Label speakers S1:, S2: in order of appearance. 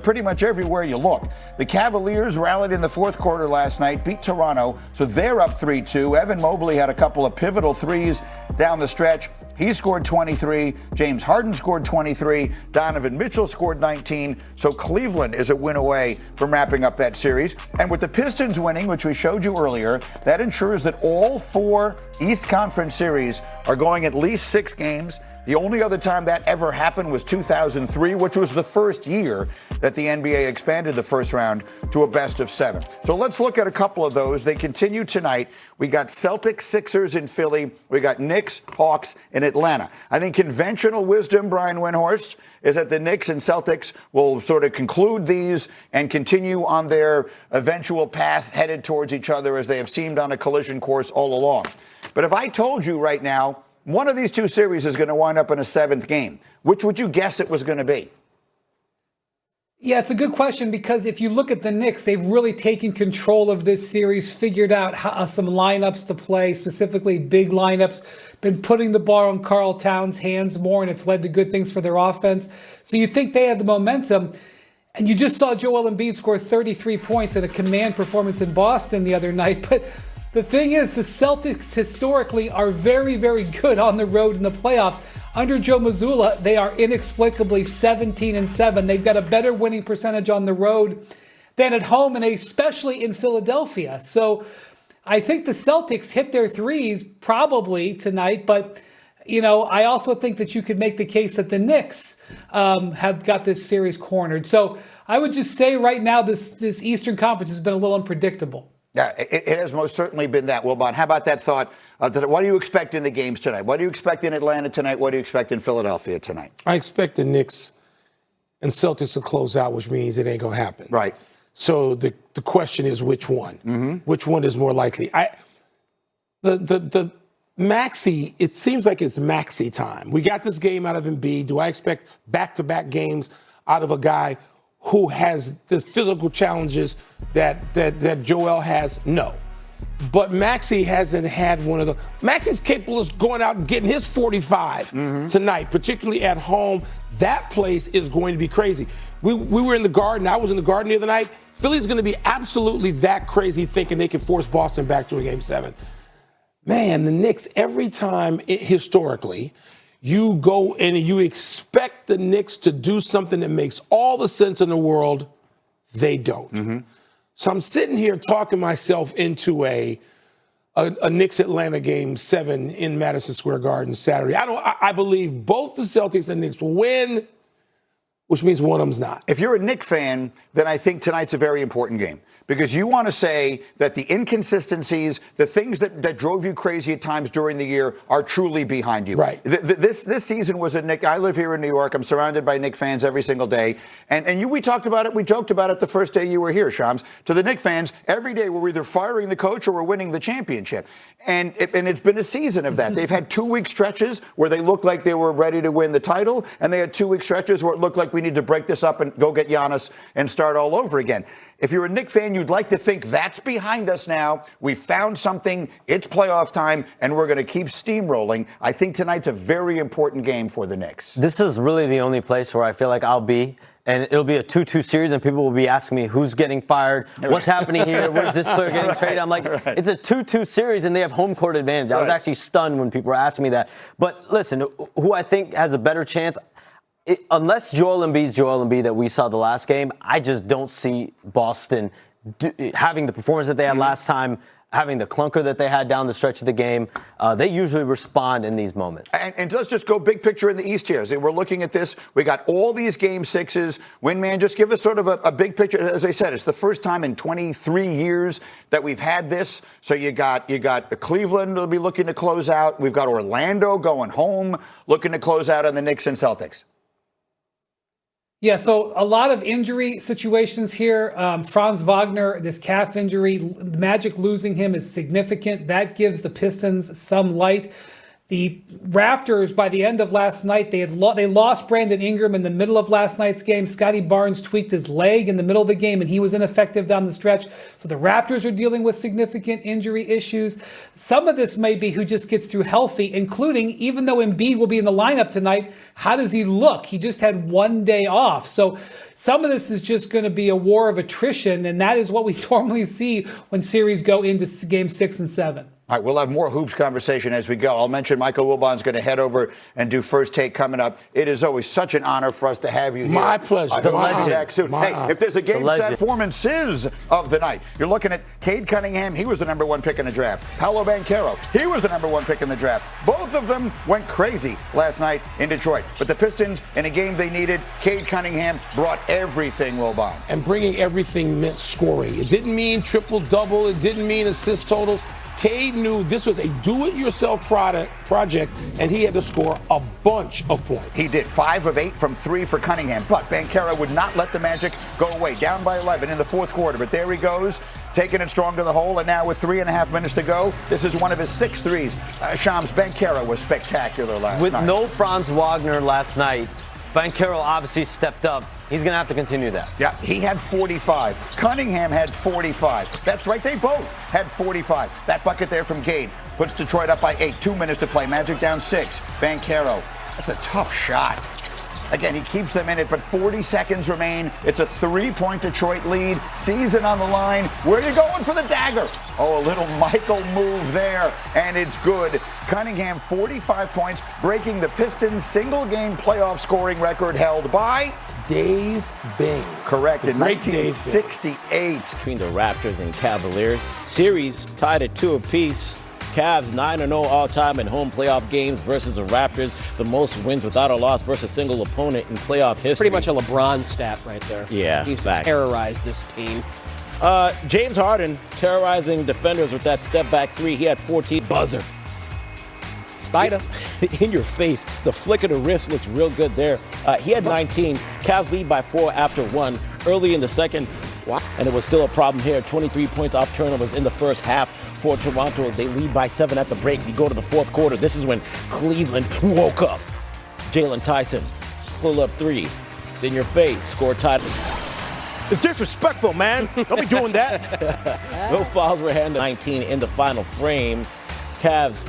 S1: pretty much everywhere you look. The Cavaliers rallied in the fourth quarter last night, beat Toronto, so they're up 3-2. Evan Mobley had a couple of pivotal threes down the stretch. He scored 23. James Harden scored 23. Donovan Mitchell scored 19. So Cleveland is a win away from wrapping up that series. And with the Pistons winning, which we showed you earlier, that ensures that all 4 East Conference series are going at least 6 games. The only other time that ever happened was 2003, which was the first year that the NBA expanded the first round to a best of 7. So let's look at a couple of those. They continue tonight. We got Celtics, Sixers in Philly. We got Knicks, Hawks in Atlanta. I think conventional wisdom, Brian Windhorst, is that the Knicks and Celtics will sort of conclude these and continue on their eventual path headed towards each other as they have seemed on a collision course all along. But if I told you right now, one of these 2 series is going to wind up in a 7th game, which would you guess it was going to be?
S2: Yeah, it's a good question because if you look at the Knicks, they've really taken control of this series, figured out some lineups to play, specifically big lineups, been putting the ball in Karl Towns' hands more, and it's led to good things for their offense. So you think they had the momentum. And you just saw Joel Embiid score 33 points in a command performance in Boston the other night. But the thing is, the Celtics historically are very, very good on the road in the playoffs. Under Joe Mazzulla, they are inexplicably 17-7. They've got a better winning percentage on the road than at home, and especially in Philadelphia. So I think the Celtics hit their threes probably tonight, but I also think that you could make the case that the Knicks have got this series cornered. So I would just say right now this Eastern Conference has been a little unpredictable.
S1: Yeah, it has most certainly been that, Wilbon. How about that thought? What do you expect in the games tonight? What do you expect in Atlanta tonight? What do you expect in Philadelphia tonight?
S3: I expect the Knicks and Celtics to close out, which means it ain't going to happen.
S1: Right.
S3: So the question is which one? Mm-hmm. Which one is more likely? The Maxey, it seems like it's Maxey time. We got this game out of Embiid. Do I expect back-to-back games out of a guy who has the physical challenges that Joel has? No. But Maxey hasn't had one of the. Maxey's capable of going out and getting his 45 tonight, particularly at home. That place is going to be crazy. We were in the Garden. I was in the Garden the other night. Philly's going to be absolutely that crazy, thinking they can force Boston back to a Game 7. Man, the Knicks, every time historically, you go and you expect the Knicks to do something that makes all the sense in the world, they don't. Mm-hmm. So I'm sitting here talking myself into a Knicks Atlanta Game 7 in Madison Square Garden Saturday. I believe both the Celtics and Knicks will win, which means one of them's not.
S1: If you're a Knicks fan, then I think tonight's a very important game. Because you want to say that the inconsistencies, the things that drove you crazy at times during the year are truly behind you.
S3: Right.
S1: This season was a Knick. I live here in New York. I'm surrounded by Knick fans every single day. And we talked about it. We joked about it the first day you were here, Shams. To the Knick fans, every day we're either firing the coach or we're winning the championship. And it's been a season of that. They've had 2-week stretches where they looked like they were ready to win the title. And they had 2-week stretches where it looked like we need to break this up and go get Giannis and start all over again. If you're a Knicks fan, you'd like to think that's behind us now. We found something. It's playoff time, and we're going to keep steamrolling. I think tonight's a very important game for the Knicks.
S4: This is really the only place where I feel like I'll be. And it'll be a 2-2 series, and people will be asking me who's getting fired, what's happening here, where's this player getting traded. I'm like, it's a 2-2 series, and they have home court advantage. I was actually stunned when people were asking me that. But listen, who I think has a better chance, unless Joel Embiid that we saw the last game, I just don't see Boston having the performance that they had last time, having the clunker that they had down the stretch of the game. They usually respond in these moments. And
S1: let's just go big picture in the East here. So we're looking at this. We got all these Game 6s. Windman, just give us sort of a big picture. As I said, it's the first time in 23 years that we've had this. So you got Cleveland will be looking to close out. We've got Orlando going home, looking to close out on the Knicks and Celtics.
S2: Yeah, so a lot of injury situations here. Franz Wagner, this calf injury, Magic losing him is significant. That gives the Pistons some light. The Raptors, by the end of last night, they lost Brandon Ingram in the middle of last night's game. Scotty Barnes tweaked his leg in the middle of the game, and he was ineffective down the stretch. So the Raptors are dealing with significant injury issues. Some of this may be who just gets through healthy, including, even though Embiid will be in the lineup tonight, how does he look? He just had one day off. So some of this is just going to be a war of attrition, and that is what we normally see when series go into game 6 and 7.
S1: All right, we'll have more hoops conversation as we go. I'll mention Michael Wilbon's going to head over and do First Take coming up. It is always such an honor for us to have you here.
S3: My pleasure.
S1: He'll be back soon.
S3: Hey,
S1: if there's a game set performances of the night, you're looking at Cade Cunningham. He was the number 1 pick in the draft. Paolo Banchero, he was the number 1 pick in the draft. Both of them went crazy last night in Detroit. But the Pistons, in a game they needed, Cade Cunningham brought everything, Wilbon.
S3: And bringing everything meant scoring. It didn't mean triple-double. It didn't mean assist totals. Cade knew this was a do-it-yourself project, and he had to score a bunch of points.
S1: He did. 5 of 8 from 3 for Cunningham. But Banchero would not let the Magic go away. Down by 11 in the fourth quarter. But there he goes, taking it strong to the hole. And now with 3.5 minutes to go, this is one of his 6 threes. Shams, Banchero was spectacular last night.
S4: With no Franz Wagner last night, Banchero obviously stepped up. He's going to have to continue that.
S1: Yeah, he had 45. Cunningham had 45. That's right, they both had 45. That bucket there from Cade puts Detroit up by 8. 2 minutes to play. Magic down 6. Banchero, that's a tough shot. Again, he keeps them in it, but 40 seconds remain. It's a 3-point Detroit lead. Season on the line. Where are you going for the dagger? Oh, a little Michael move there, and it's good. Cunningham, 45 points, breaking the Pistons' single-game playoff scoring record held by
S3: Dave Bing.
S1: Correct, in 1968.
S5: Between the Raptors and Cavaliers. Series tied at 2 apiece. Cavs 9-0 all-time in home playoff games versus the Raptors. The most wins without a loss versus a single opponent in playoff history.
S6: Pretty much a LeBron stat right there.
S5: Yeah,
S6: He's
S5: fact.
S6: terrorized this team.
S5: James Harden terrorizing defenders with that step-back 3. He had 14. Buzzer.
S6: Spider.
S5: In your face. The flick of the wrist looks real good there. He had 19. Cavs lead by 4 after 1. Early in the second. And it was still a problem here. 23 points off turnovers in the first half for Toronto. They lead by 7 at the break. You go to the fourth quarter. This is when Cleveland woke up. Jalen Tyson, pull up 3. It's in your face. Score tied. It's disrespectful, man. Don't be doing that. No fouls were handed. 19 in the final frame. Cavs